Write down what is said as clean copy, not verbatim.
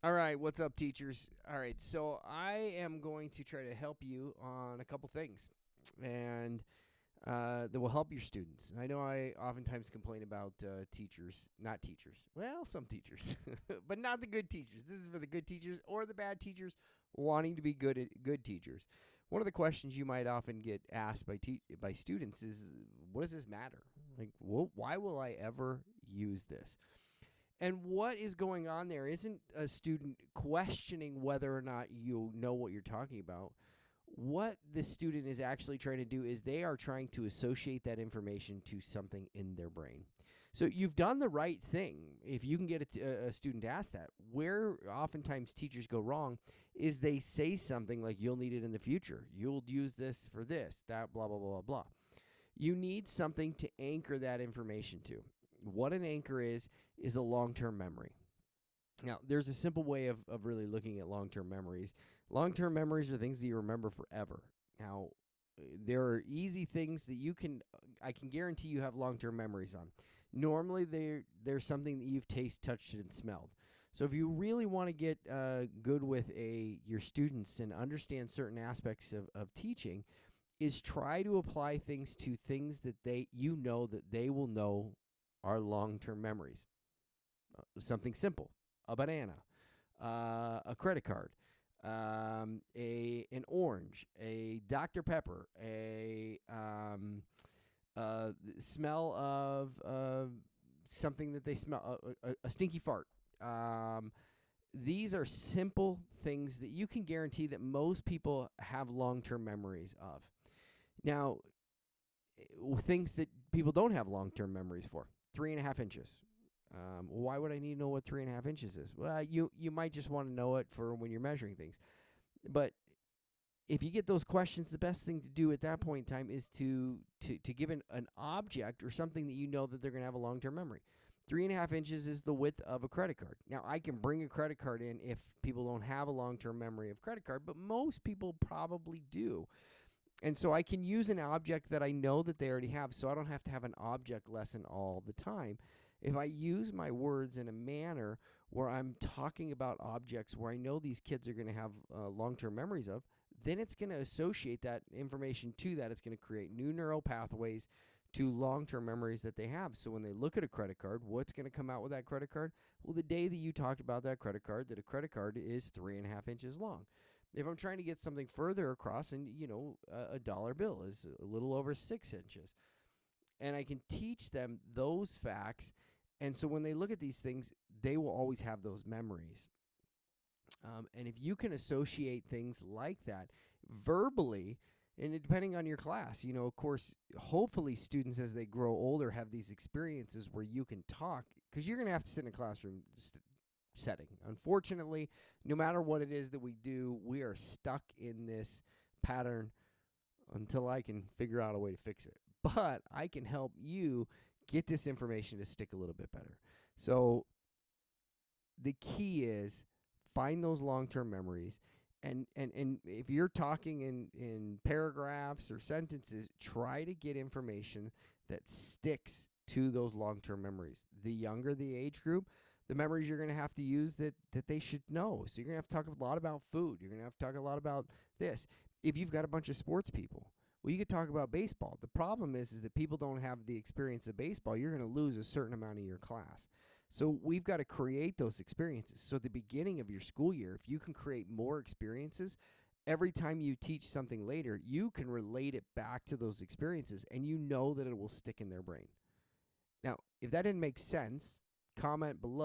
All right, what's up, teachers? All right, so I am going to try to help you on a couple things, and that will help your students. I know I oftentimes complain about teachers, not teachers. Well, some teachers, but not the good teachers. This is for the good teachers or the bad teachers wanting to be good teachers. One of the questions you might often get asked by students is, "What does this matter? Like, why will I ever use this?" And what is going on there isn't a student questioning whether or not you know what you're talking about. What the student is actually trying to do is they are trying to associate that information to something in their brain. So you've done the right thing if you can get a student to ask that. Where oftentimes teachers go wrong is they say something like, "You'll need it in the future. You'll use this for this, that, blah, blah, blah, blah, blah." You need something to anchor that information to. What an anchor is a long-term memory. Now, there's a simple way of really looking at long-term memories. Long-term memories are things that you remember forever. Now, there are easy things that I can guarantee you have long-term memories on. Normally, there's something that you've tasted, touched, and smelled. So if you really want to get good with your students and understand certain aspects of teaching, is try to apply things to things that that they will know are long-term memories. Something simple: a banana, a credit card, a an orange, a Dr Pepper, a smell of something that they smell, a stinky fart. These are simple things that you can guarantee that most people have long-term memories of. Now, things that people don't have long-term memories for: 3.5 inches. Why would I need to know what 3.5 inches is? Well, you might just want to know it for when you're measuring things. But if you get those questions, the best thing to do at that point in time is to give an object or something that you know that they're going to have a long-term memory. 3.5 inches is the width of a credit card. Now, I can bring a credit card in if people don't have a long-term memory of credit card, but most people probably do. And so I can use an object that I know that they already have, so I don't have to have an object lesson all the time. If I use my words in a manner where I'm talking about objects where I know these kids are going to have long-term memories of, then it's going to associate that information to that. It's going to create new neural pathways to long-term memories that they have. So when they look at a credit card, what's going to come out with that credit card? Well, the day that you talked about that credit card, that a credit card is 3.5 inches long. If I'm trying to get something further across, and a dollar bill is a little over 6 inches, and I can teach them those facts, and so when they look at these things, they will always have those memories. And if you can associate things like that verbally, and depending on your class, of course, hopefully students as they grow older have these experiences where you can talk, because you're going to have to sit in a classroom setting. Unfortunately, no matter what it is that we do, we are stuck in this pattern until I can figure out a way to fix it. But I can help you get this information to stick a little bit better. So the key is find those long-term memories. And if you're talking in paragraphs or sentences, try to get information that sticks to those long-term memories. The younger the age group, the memories you're going to have to use that they should know. So you're going to have to talk a lot about food. You're going to have to talk a lot about this. If you've got a bunch of sports people, well, you could talk about baseball. The problem is that people don't have the experience of baseball. You're going to lose a certain amount of your class. So we've got to create those experiences. So at the beginning of your school year, if you can create more experiences, every time you teach something later, you can relate it back to those experiences, and you know that it will stick in their brain. Now, if that didn't make sense, comment below.